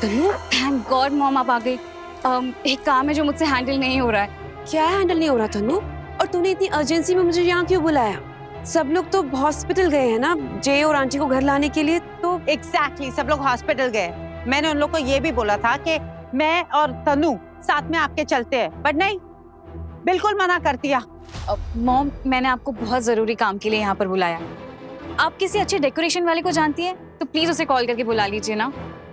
तनु, thank God mom आप आ गई। एक काम है जो मुझसे हैंडल नहीं हो रहा है। क्या हैंडल नहीं हो रहा तनु? और तूने इतनी अर्जेंसी में मुझे यहाँ क्यों बुलाया? सब लोग तो हॉस्पिटल गए हैं ना जय और आंटी को घर लाने के लिए। तो एग्जैक्टली सब लोग हॉस्पिटल गए। मैंने उन लोग को ये भी बोला था कि मैं और तनु साथ में आपके चलते हैं, बट नहीं, बिल्कुल मना कर दिया। मॉम मैंने आपको बहुत जरूरी काम के लिए यहाँ पर बुलाया। आप किसी अच्छे डेकोरेशन वाले को जानती है तो प्लीज उसे कॉल करके बुला लीजिए ना।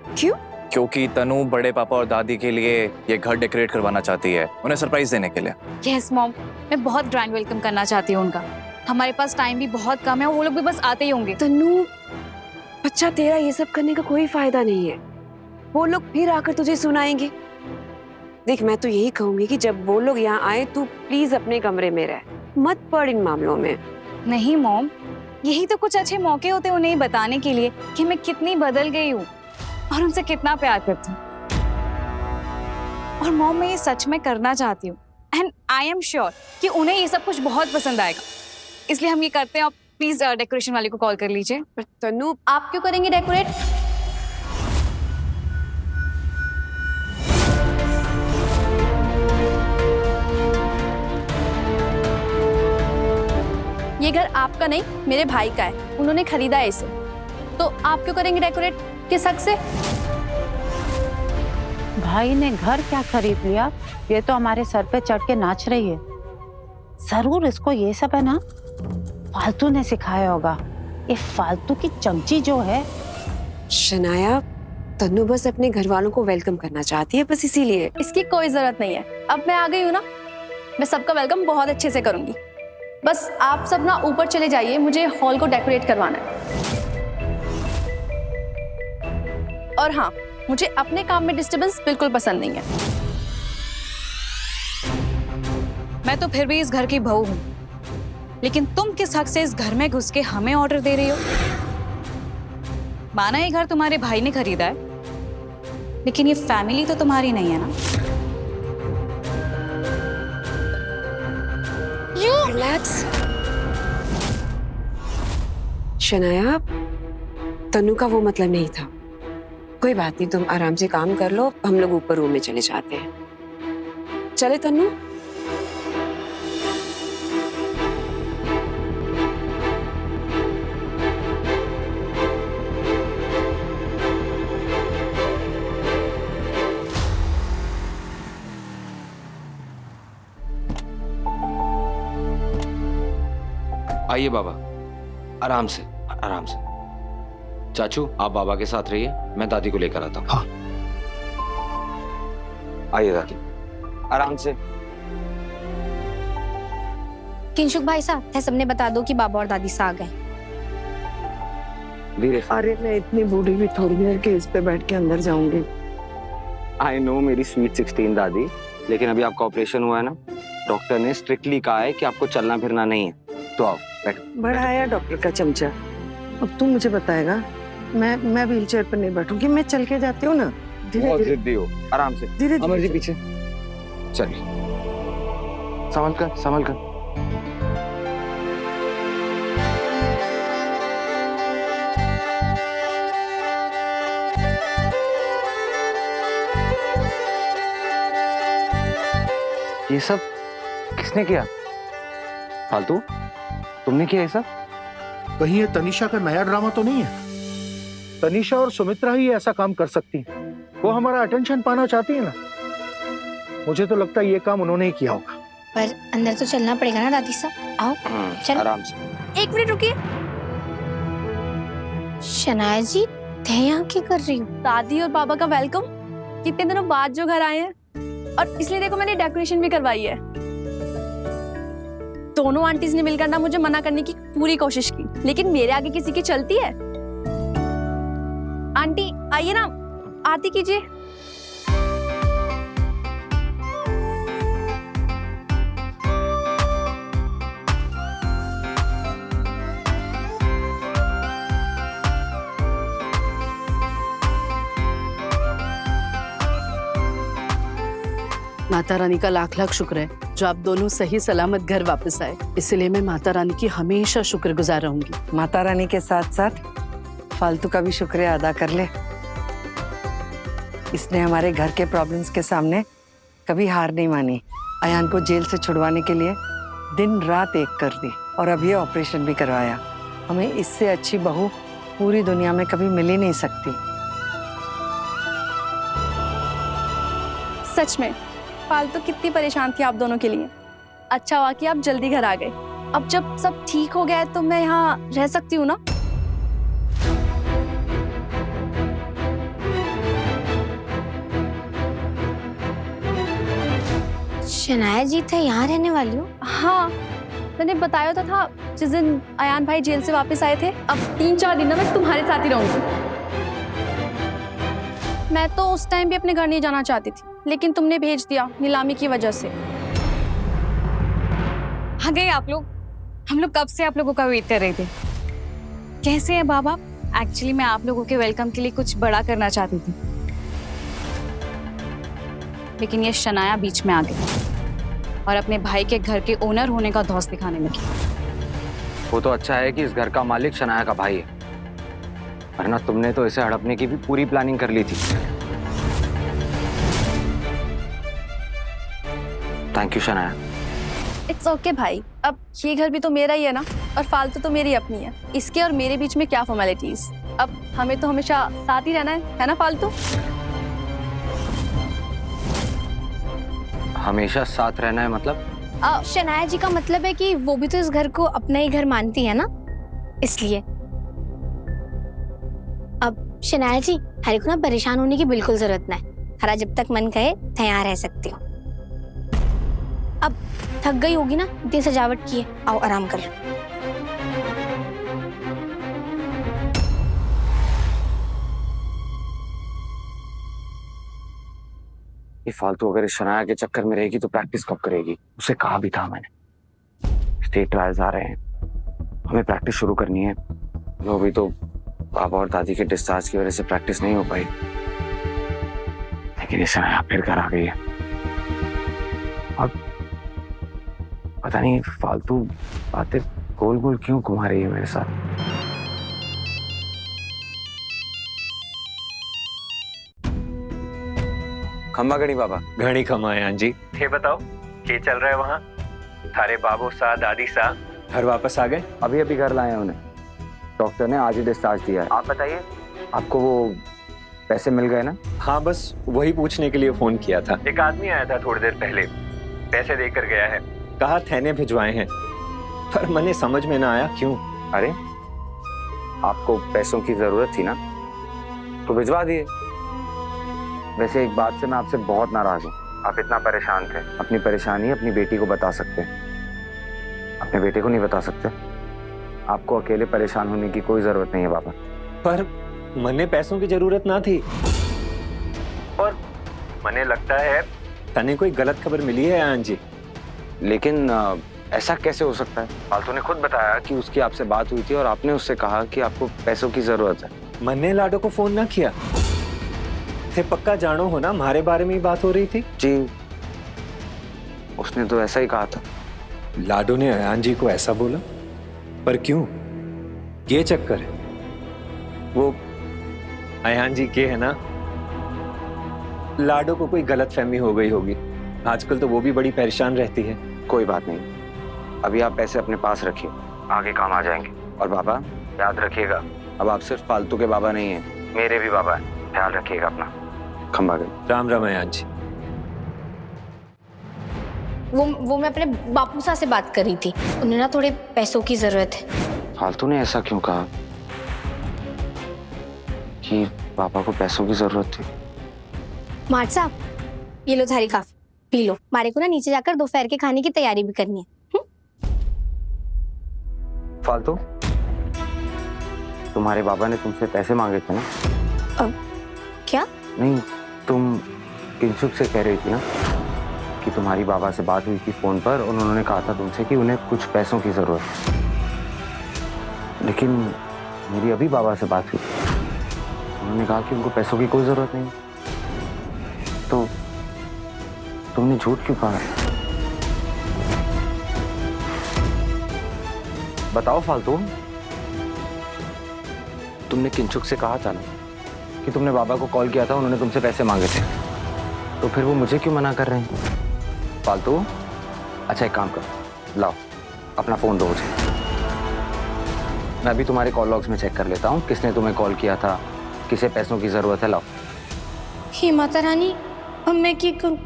क्यों? क्योंकि तनु बड़े पापा और दादी के लिए ये घर डेकोरेट करवाना चाहती है, उन्हें सरप्राइज देने के लिए। यस मॉम, मैं बहुत ग्रैंड वेलकम करना चाहती हूँ उनका। हमारे पास टाइम भी बहुत कम है, वो लोग भी बस आते ही होंगे। तनु, बच्चा तेरा ये सब करने का कोई फायदा नहीं है। वो लोग फिर आकर तुझे सुनाएंगे। देख, मैं तो यही कहूंगी कि जब वो लोग यहाँ आए तू प्लीज अपने कमरे में रह, मत पड़ इन मामलों में। नहीं मॉम, यही तो कुछ अच्छे मौके होते हैं उन्हें बताने के लिए कि मैं कितनी बदल गई हूँ और उनसे कितना प्यार करती हूँ। और मॉम मैं ये सच में करना चाहती हूँ एंड आई एम श्योर कि उन्हें ये सब कुछ बहुत पसंद आएगा। इसलिए हम ये करते हैं। आप प्लीज डेकोरेशन वाले को कॉल कर लीजिए। पर तनु, आप क्यों करेंगे डेकोरेट? ये घर आपका नहीं, मेरे भाई का है, उन्होंने खरीदा है इसे। तो आप क्यों करेंगे डेकोरेट? किस हक से? भाई ने घर क्या खरीद लिया, ये तो हमारे सर पे चढ़ के नाच रही है। जरूर इसको ये सब है ना फालतू ने सिखाया होगा। ये फालतू की चमची जो है। शनाया, तनु बस अपने घर वालों को वेलकम करना चाहती है, बस इसीलिए। इसकी कोई जरूरत नहीं है। अब मैं आ गई हूँ ना, मैं सबका वेलकम बहुत अच्छे से करूंगी। बस आप सब ना ऊपर चले जाइए, मुझे हॉल को डेकोरेट करवाना है। और हाँ, मुझे अपने काम में डिस्टर्बेंस बिल्कुल पसंद नहीं है। मैं तो फिर भी इस घर की बहू हूँ, लेकिन तुम किस हक से इस घर में घुस के हमें ऑर्डर दे रही हो? माना ये घर तुम्हारे भाई ने खरीदा है, लेकिन ये फैमिली तो तुम्हारी नहीं है ना। रिलैक्स। शनाया, तनु का वो मतलब नहीं था। कोई बात नहीं, तुम आराम से काम कर लो, हम लोग ऊपर रूम में चले जाते हैं। चले तनु? आइए बाबा, आराम से आराम से। चाचू आप बाबा के साथ रहिए, मैं दादी को लेकर आता हूँ। हाँ। आइए दादी, आराम से। किंशुक भाई साहब, है सबने बता दो कि बाबा और दादी से आ गए। धीरे। अरे मैं इतनी बूढ़ी भी थोड़ी है कि इस पे बैठ के अंदर जाऊंगी। आई नो मेरी स्वीट 16 दादी, लेकिन अभी आपका ऑपरेशन हुआ है ना, डॉक्टर ने स्ट्रिक्टली कहा है कि आपको चलना फिरना नहीं है। तो आओ बैठो। बड़ा आया डॉक्टर का चमचा। अब तू मुझे बताएगा, मैं व्हील चेयर पर नहीं बैठूंगी, मैं चल के जाती हूँ ना। धीरे बहुत धीरे जिद्दी हो, आराम से। धीरे अमर जी धीरे। पीछे चलिए, संभल कर संभल कर। ये सब किसने किया? फालतू तुमने किया ये सब? कहीं ये तनीषा का नया ड्रामा तो नहीं है? तनीषा और सुमित्रा ही ऐसा काम कर सकती हैं। वो हमारा अटेंशन पाना चाहती है ना। मुझे तो लगता है ये काम उन्होंने ही किया होगा। पर अंदर तो चलना पड़ेगा ना दादी साहब। आओ चल। आराम से। एक मिनट रुकिए। शनाया जी, थे यहाँ क्या कर रही हूँ? दादी और बाबा का वेलकम, कितने दिनों बाद जो घर आए हैं। और इसलिए देखो मैंने डेकोरेशन भी करवाई है। दोनों आंटीज ने मिलकर ना मुझे मना करने की पूरी कोशिश की, लेकिन मेरे आगे किसी की चलती है? आंटी आइए ना, आरती कीजिए। माता रानी का लाख लाख शुक्र है जो आप दोनों सही सलामत घर वापस आए। इसलिए मैं माता रानी की हमेशा शुक्रगुजार रहूंगी। माता रानी के साथ साथ फालतू का भी शुक्रिया अदा कर ले। इसने हमारे घर के प्रॉब्लम्स के सामने कभी हार नहीं मानी। अयान को जेल से छुड़वाने के लिए दिन रात एक कर दी और अब ये ऑपरेशन भी करवाया। हमें इससे अच्छी बहू पूरी दुनिया में कभी मिल ही नहीं सकती। सच में फालतू कितनी परेशान थी आप दोनों के लिए। अच्छा हुआ कि आप जल्दी घर आ गए। अब जब सब ठीक हो गया है तो मैं यहाँ रह सकती हूँ ना? शनाया जी थे यहाँ रहने वाली हो? हाँ, मैंने बताया तो था जिस दिन अयान भाई जेल से वापस आए थे। अब 3-4 दिन ना मैं तुम्हारे साथ ही रहूंगी। मैं तो उस टाइम भी अपने घर नहीं जाना चाहती थी, लेकिन तुमने भेज दिया नीलामी की वजह से। आ गए आप लोग। हम लोग कब से आप लोगों का वेट कर रहे थे। कैसे हैं बाबा? एक्चुअली मैं आप लोगों के वेलकम के लिए कुछ बड़ा करना चाहती थी, लेकिन ये शनाया बीच में आ गई और अपने भाई के घर के ओनर होने का धौंस दिखाने लगी। वो तो अच्छा है कि इस घर का मालिक शनाया का भाई है, वरना तुमने तो इसे हड़पने की भी पूरी प्लानिंग कर ली थी। Thank you Shanaya. It's okay भाई, अब ये घर भी तो मेरा ही है ना, और फालतू तो मेरी अपनी है। इसके और मेरे बीच में क्या फॉर्मेलिटीज। अब हमें तो हमेशा साथ ही रहना है ना फालतू? हमेशा साथ रहना है मतलब? शनाया जी का मतलब है कि वो भी तो इस घर को अपना ही घर मानती है ना, इसलिए। अब शनाया जी, हरे को ना परेशान होने की बिल्कुल जरूरत ना है। हरा जब तक मन कहे तैयार रह सकती हो। अब थक गई होगी ना, इतनी सजावट की है, आओ आराम कर लो। ये फालतू अगर इस शनाया के चक्कर में रहेगी तो प्रैक्टिस कब करेगी? उसे कहा भी था मैंने, स्टेट ट्रायल्स आ रहे हैं, हमें प्रैक्टिस शुरू करनी है। वो भी तो पापा और दादी के डिस्चार्ज की वजह से प्रैक्टिस नहीं हो पाई। लेकिन ये शनाया फिर घर आ गई है और पता नहीं फालतू बातें गोल गोल क्यों घुमा रही है मेरे साथ। खम्मा गणी बाबा। घणी खमा है जी। ये बताओ क्या चल रहा है वहाँ? थारे बाबू सा दादी सा घर वापस आ गए? अभी अभी घर लाए हैं उन्हें, डॉक्टर ने आज ही डिस्चार्ज दिया है। आप बताइए, आपको वो पैसे मिल गए ना? हाँ, बस वही पूछने के लिए फोन किया था। एक आदमी आया था थोड़ी देर पहले, पैसे देकर गया है, कहा थैने भिजवाए हैं, पर मने समझ में ना आया क्यों। अरे आपको पैसों की जरूरत थी ना, तो भिजवा दिए। वैसे एक बात से मैं आपसे बहुत नाराज हूँ, आप इतना परेशान थे। अपनी परेशानी अपनी बेटी को बता सकते हैं, अपने बेटे को नहीं बता सकते। आपको अकेले परेशान होने की कोई जरूरत नहीं है बाबा। पर मने पैसों की जरूरत ना थी, और मने लगता है तने कोई गलत खबर मिली है आन जी। लेकिन ऐसा कैसे हो सकता है? फालतू ने खुद बताया कि उसकी आपसे बात हुई थी और आपने उससे कहा कि आपको पैसों की जरूरत है। मन्ने लाडो को फोन ना किया थे? पक्का जानो हो ना, हमारे बारे में ही बात हो रही थी। जी, उसने तो ऐसा ही कहा था। लाडो ने अयान जी को ऐसा बोला? पर क्यों? ये चक्कर है वो अयान जी के है ना, लाडो को कोई गलतफहमी हो गई होगी। आजकल तो वो भी बड़ी परेशान रहती है। कोई बात नहीं, अभी आप पैसे अपने पास रखिए, आगे काम आ जाएंगे। और बाबा याद रखिएगा, अब आप सिर्फ फालतू के बाबा नहीं हैं, मेरे भी बाबा हैं। ख्याल रखिएगा अपना। खंबा गई। राम राम अयान जी। वो मैं अपने बापू सा से बात कर रही थी, उन्हें ना थोड़े पैसों की जरूरत है। फालतू ने ऐसा क्यों कहा कि पापा को पैसों की जरूरत थी? मार्ट साहब, ये लो थारी काफी, पी लो। मारे को ना नीचे जाकर दोपहर के खाने की तैयारी भी करनी है। फालतू, तुम्हारे बाबा ने तुमसे पैसे मांगे थे ना? क्या? नहीं, तुम किंशुक से कह रही थी ना कि तुम्हारी बाबा से बात हुई थी फोन पर और उन्होंने कहा था तुमसे कि उन्हें कुछ पैसों की जरूरत है। लेकिन मेरी अभी बाबा से बात हुई, उन्होंने कहा कि उनको पैसों की कोई जरूरत नहीं। तो तुमने झूठ क्यों कहा? बताओ फालतू, तुमने किंशुक से कहा था ना कि तुमने बाबा को कॉल किया था, उन्होंने तुमसे पैसे मांगे थे, तो फिर वो मुझे क्यों मना कर रहे हैं? फालतू। अच्छा एक काम करो, लाओ अपना फ़ोन दो मुझे, मैं अभी तुम्हारे कॉल लॉग्स में चेक कर लेता हूँ किसने तुम्हें कॉल किया था, किसे पैसों की ज़रूरत है। लाओ। हे माता रानी, अब मैं क्या करूं?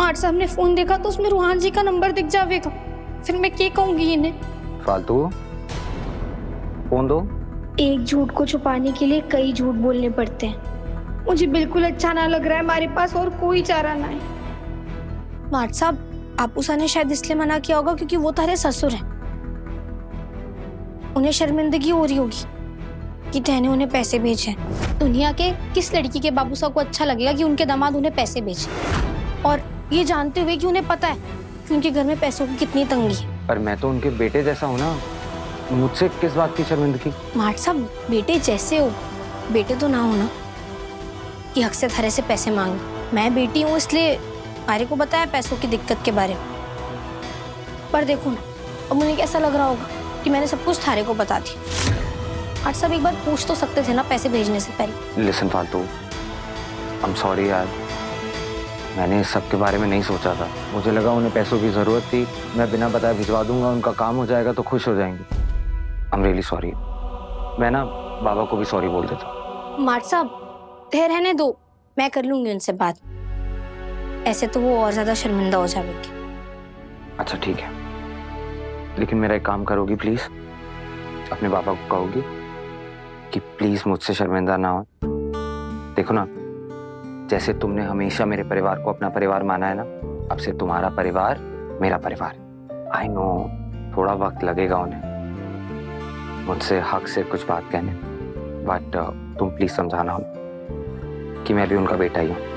आठ साहब ने फोन देखा तो उसमें रूहान जी का नंबर दिख जाएगा, फिर मैं क्या कहूंगी इन्हें? फालतू, फोन दो। एक झूठ को छुपाने के लिए कई झूठ बोलने पड़ते हैं। मुझे बिल्कुल अच्छा ना लग रहा है, हमारे पास और कोई चारा ना है। माट साहब, आपूसा ने शायद इसलिए मना किया होगा क्योंकि वो तारे ससुर हैं। उन्हें शर्मिंदगी हो रही होगी कि तैने उन्हें पैसे भेजे। दुनिया के किस लड़की के बाबू साहब को अच्छा लगेगा कि उनके दामाद उन्हें पैसे भेजे, और ये जानते हुए कि उन्हें पता है कि उनके घर में पैसों की कितनी तंगी है। पर मैं तो उनके बेटे जैसा हूँ ना, मुझसे किस बात की शर्मिंदगी? माट साहब, बेटे जैसे हो, बेटे तो ना हो ना कि हक से थारे से पैसे मांगे। मैं बेटी हूँ इसलिए थारे को बताया पैसों की दिक्कत के बारे में। पर देखो ना, अब उन्हें कैसा लग रहा होगा कि मैंने सब कुछ थारे को बता दिया। माट साहब, एक बार पूछ तो सकते थे ना पैसे भेजने से पहले। लिसन फालतू, आई एम सॉरी यार, मैंने इस सब के बारे में नहीं सोचा था। मुझे लगा उन्हें पैसों की जरूरत थी, मैं बिना बताए भिजवा दूंगा, उनका काम हो जाएगा तो खुश हो जाएंगे। I am really sorry. मैं ना बाबा को भी सॉरी बोल देता हूँ। माट साहब, ठहर रहने दो, मैं कर लूंगी उनसे बात। ऐसे तो वो और ज्यादा शर्मिंदा हो जाएंगे। अच्छा ठीक है, लेकिन मेरा एक काम करोगी प्लीज? अपने बाबा को कहोगी कि प्लीज मुझसे शर्मिंदा ना हो। देखो ना, जैसे तुमने हमेशा मेरे परिवार को अपना परिवार माना है ना, अब से तुम्हारा परिवार मेरा परिवार। आई नो थोड़ा वक्त लगेगा उन्हें मुझसे हक से कुछ बात कहने, बट तुम प्लीज समझाना उन्हें कि मैं भी उनका बेटा ही हूँ।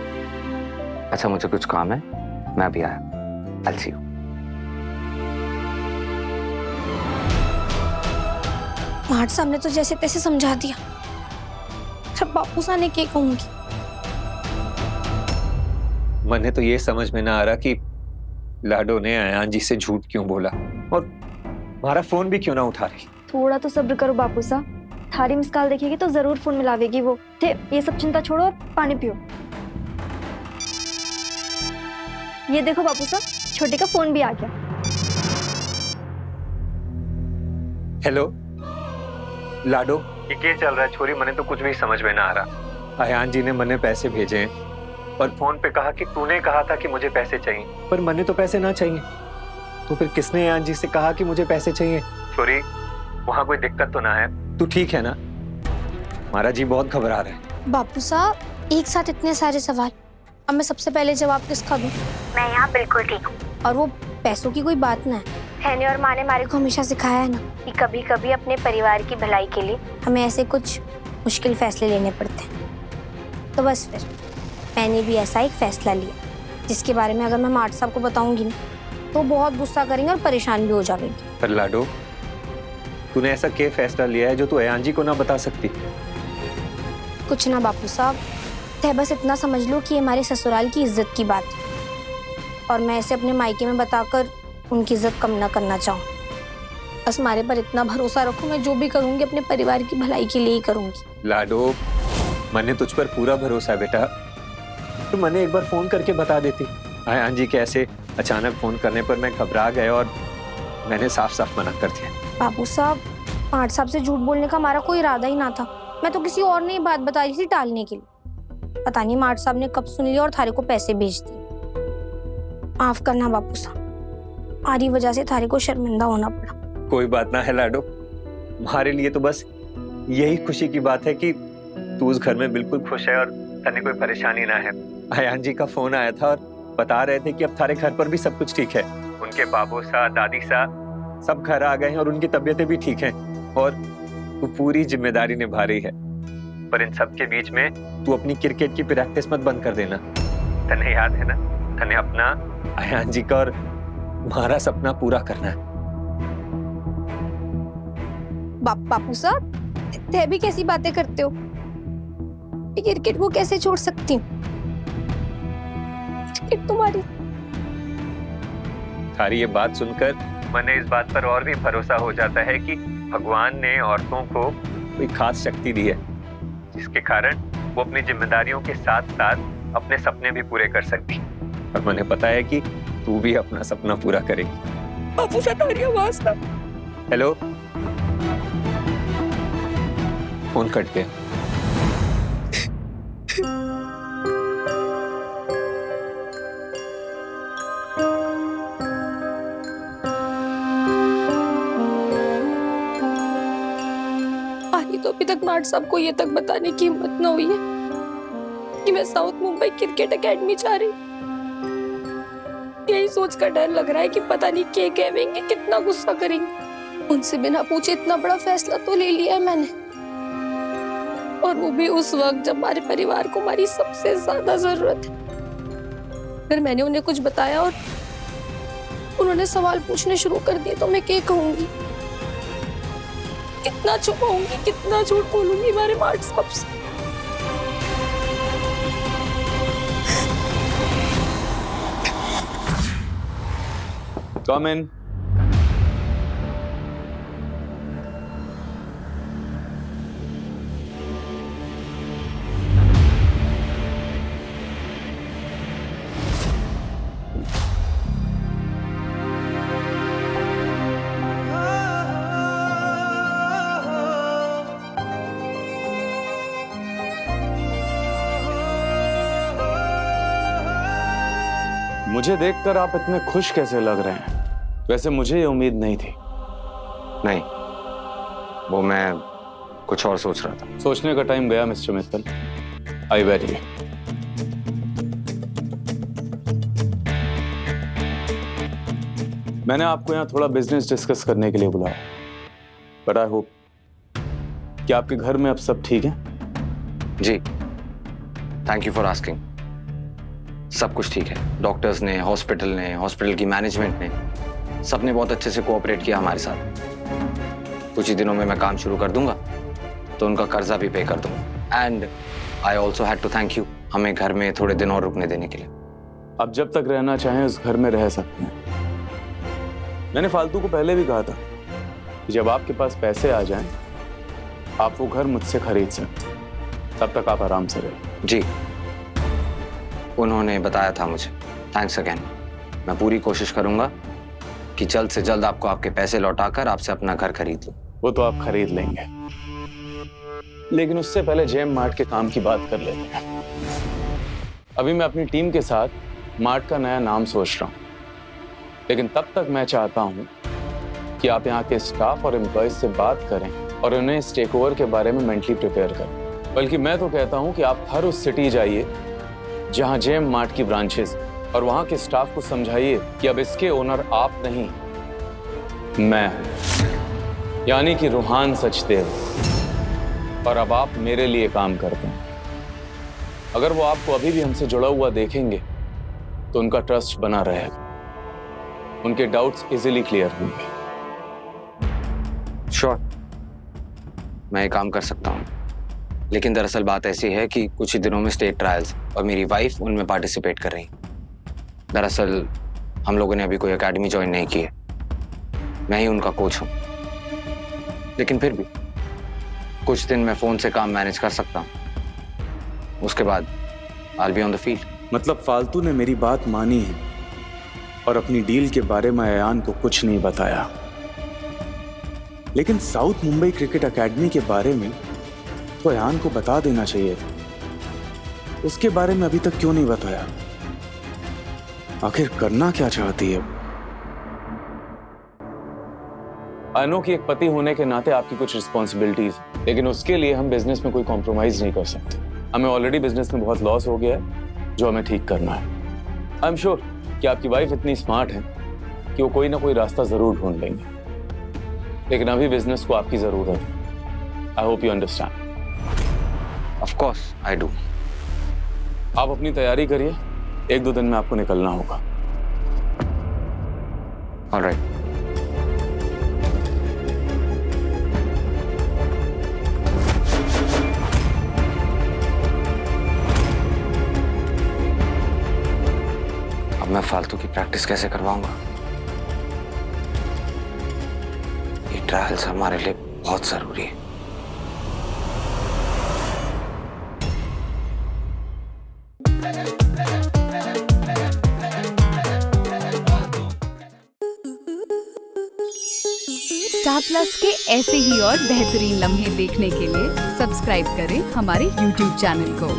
अच्छा मुझे कुछ काम है, मैं भी आया। I'll see you. माट साहब ने तो जैसे तैसे समझा दिया, अब बापू सा ने क्या कहूंगी? मने तो ये समझ में ना आ रहा कि लाडो ने अयान जी से झूठ क्यों बोला और हमारा फोन भी क्यों ना उठा रही। थोड़ा तो सब्र करो बापू सा, थारी मिस कॉल देखेगी तो जरूर फोन मिलावेगी वो। थे ये सब चिंता छोड़ो और पानी पियो। ये देखो बापू सा, छोटे का फोन भी आ गया। हेलो लाडो, ये क्या चल रहा है छोरी? मने तो कुछ भी समझ में ना आ रहा। अयान जी ने मने पैसे भेजे हैं और फोन पे कहा कि तूने कहा था कि मुझे पैसे चाहिए, पर मने तो पैसे ना चाहिए। तो फिर किसने अयान जी से कहा कि मुझे पैसे चाहिए? छोरी, वहाँ कोई दिक्कत तो ना है? तू ठीक है ना? हमारा जी बहुत घबरा रहा है। बापू साहब, एक साथ इतने सारे सवाल, अब मैं सबसे पहले जवाब किसका दूं? मैं यहाँ बिल्कुल ठीक हूँ, और वो पैसों की कोई बात ना है। हैनी और माँ ने हमारे को हमेशा सिखाया है ना कि कभी कभी अपने परिवार की भलाई के लिए हमें ऐसे कुछ मुश्किल फैसले लेने पड़ते हैं। तो बस फिर मैंने भी ऐसा एक फैसला लिया जिसके बारे में अगर मैं माट साहब को बताऊंगी ना तो बहुत गुस्सा करेंगे और परेशान भी हो जाएंगे। पर लाडो, तूने ऐसा क्या फैसला लिया है जो तू अयान जी को ना बता सकती? कुछ ना बापू साहब, तय बस इतना समझ लो कि हमारे ससुराल की इज्जत की बात है, और मैं इसे अपने मायके में बताकर उनकी इज्जत कम ना करना चाहूँ। बस हमारे पर इतना भरोसा रखो, मैं जो भी करूंगी अपने परिवार की भलाई के लिए ही करूंगी। लाडो, मैंने तुझ पर पूरा भरोसा है बेटा। तो मैंने एक बार फोन करके बता देती। अयान जी के ऐसे अचानक फोन करने पर मैं घबरा गया और मैंने साफ साफ मना कर दिया। बाबू साहब, माट साहब से झूठ बोलने का हमारा कोई इरादा ही ना था। मैं तो किसी और ने ही बात बताई थी टालने के लिए। पता नहीं माट साहब ने कब सुन लिया और थारे को पैसे भेज दिए। माफ करना बापू साहब, हमारी वजह से थारे को शर्मिंदा होना पड़ा। कोई बात ना है लाडो, हमारे लिए तो बस यही खुशी की बात है कि तू उस घर में बिल्कुल खुश है और तने कोई परेशानी ना है। अयान जी का फोन आया था और बता रहे थे कि अब थारे घर पर भी सब कुछ ठीक है। उनके बाबू सा, दादी सा सब घर आ गए हैं और उनकी तबीयतें भी ठीक हैं और तू पूरी जिम्मेदारी निभा रही है। पर इन सब के बीच में तू अपनी क्रिकेट की प्रैक्टिस मत बंद कर देना। तने याद है ना, तने अपना, अयान जी का और हमारा सपना पूरा करना है। बापू साहब, तय भी कैसी बातें करते हो? क्रिकेट को कैसे छोड़ सकती हूँ? क्रिकेट तुम्हारी। थारी ये बात सुनकर मैंने इस बात पर और भी भरोसा हो जाता है कि भगवान ने औरतों को कोई खास शक्ति दी है जिसके कारण वो अपनी जिम्मेदारियों के साथ साथ अपने सपने भी पूरे कर सकती। और मुझे पता है कि तू भी अपना सपना पूरा करेगी। बापू से तारी आवाज ना। हेलो, फोन कट गया। तो अभी तक मार्ट साहब को ये तक बताने की हिम्मत न हुई है कि मैं साउथ मुंबई क्रिकेट एकेडमी जा रही। यही सोचकर डर लग रहा है कि पता नहीं क्या कहेंगे, कितना गुस्सा करेंगे। उनसे बिना पूछे इतना बड़ा फैसला तो ले लिया है मैंने, और वो भी उस वक्त जब हमारे परिवार को हमारी सबसे ज्यादा जरूरत है। अगर मैंने उन्हें कुछ बताया और उन्होंने सवाल पूछने शुरू कर दिए तो मैं क्या कहूंगी? कितना छुपाऊंगी, कितना झूठ बोलूंगी हमारे मार्ट साहब से? Come in. मुझे देखकर आप इतने खुश कैसे लग रहे हैं? वैसे मुझे ये उम्मीद नहीं थी। नहीं, वो मैं कुछ और सोच रहा था। सोचने का टाइम गया मिस्टर मित्तल। आई बैठिए। मैंने आपको यहाँ थोड़ा बिजनेस डिस्कस करने के लिए बुलाया, बट आई होप कि आपके घर में अब सब ठीक है। जी, थैंक यू फॉर आस्किंग। सब कुछ ठीक है। डॉक्टर्स ने, हॉस्पिटल की मैनेजमेंट ने, सबने बहुत अच्छे से कोऑपरेट किया हमारे साथ। कुछ ही दिनों में मैं काम शुरू कर दूंगा तो उनका कर्जा भी पे कर दूंगा। And I also had to thank you हमें घर में थोड़े दिन और रुकने देने के लिए। आप जब तक रहना चाहें उस घर में रह सकते हैं। मैंने फालतू को पहले भी कहा था कि जब आपके पास पैसे आ जाएं, आप वो घर मुझसे खरीद सकते हैं। तब तक आप आराम से रहे। जी, उन्होंने बताया था मुझे। Thanks again. मैं पूरी कोशिश करूंगा कि जल्द से जल्द आपको आपके पैसे लौटाकर आपसे अपना घर खरीद लूं। वो तो आप खरीद लेंगे, लेकिन उससे पहले जेम मार्ट के काम की बात कर लेते हैं। अभी मैं अपनी टीम के साथ मार्ट का नया नाम सोच रहा हूँ, लेकिन तब तक मैं चाहता हूँ कि आप यहाँ के स्टाफ और एम्प्लॉयज से बात करें और उन्हें इस टेक ओवर के बारे में मेंटली प्रिपेयर करें। बल्कि मैं तो कहता हूँ कि आप हर उस सिटी जाइए जहाँ जेम मार्ट की ब्रांचेस, और वहाँ के स्टाफ को समझाइए कि अब इसके ओनर आप नहीं, मैं हूँ, यानी कि रूहान सचदेव, और अब आप मेरे लिए काम करते हैं। अगर वो आपको अभी भी हमसे जुड़ा हुआ देखेंगे तो उनका ट्रस्ट बना रहेगा, उनके डाउट्स इजीली क्लियर होंगे। श्योर, मैं ये काम कर सकता हूँ, लेकिन दरअसल बात ऐसी है कि कुछ ही दिनों में स्टेट ट्रायल्स और मेरी वाइफ उनमें पार्टिसिपेट कर रही है। दरअसल हम लोगों ने अभी कोई एकेडमी ज्वाइन नहीं की है, मैं ही उनका कोच हूँ, लेकिन फिर भी कुछ दिन मैं फोन से काम मैनेज कर सकता हूँ। उसके बाद I'll be on the field। मतलब फालतू ने मेरी बात मानी है और अपनी डील के बारे में अयान को कुछ नहीं बताया, लेकिन साउथ मुंबई क्रिकेट एकेडमी के बारे में तो अयान को बता देना चाहिए था। उसके बारे में अभी तक क्यों नहीं बताया? आखिर करना क्या चाहती है? आई नो कि एक पति होने के नाते आपकी कुछ रिस्पॉन्सिबिलिटीज, लेकिन उसके लिए हम बिजनेस में कोई कॉम्प्रोमाइज नहीं कर सकते। हमें ऑलरेडी बिजनेस में बहुत लॉस हो गया है जो हमें ठीक करना है। आई एम श्योर कि आपकी वाइफ इतनी स्मार्ट है कि वो कोई ना कोई रास्ता जरूर ढूंढ लेंगे, लेकिन अभी बिजनेस को आपकी जरूरत है। I hope you understand. Of course I do. आप अपनी तैयारी करिए, 1-2 दिन में आपको निकलना होगा। ऑलराइट। अब मैं फालतू की प्रैक्टिस कैसे करवाऊंगा? ये ट्रायल्स हमारे लिए बहुत जरूरी है। स्टार प्लस के ऐसे ही और बेहतरीन लम्हे देखने के लिए सब्सक्राइब करें हमारे YouTube चैनल को।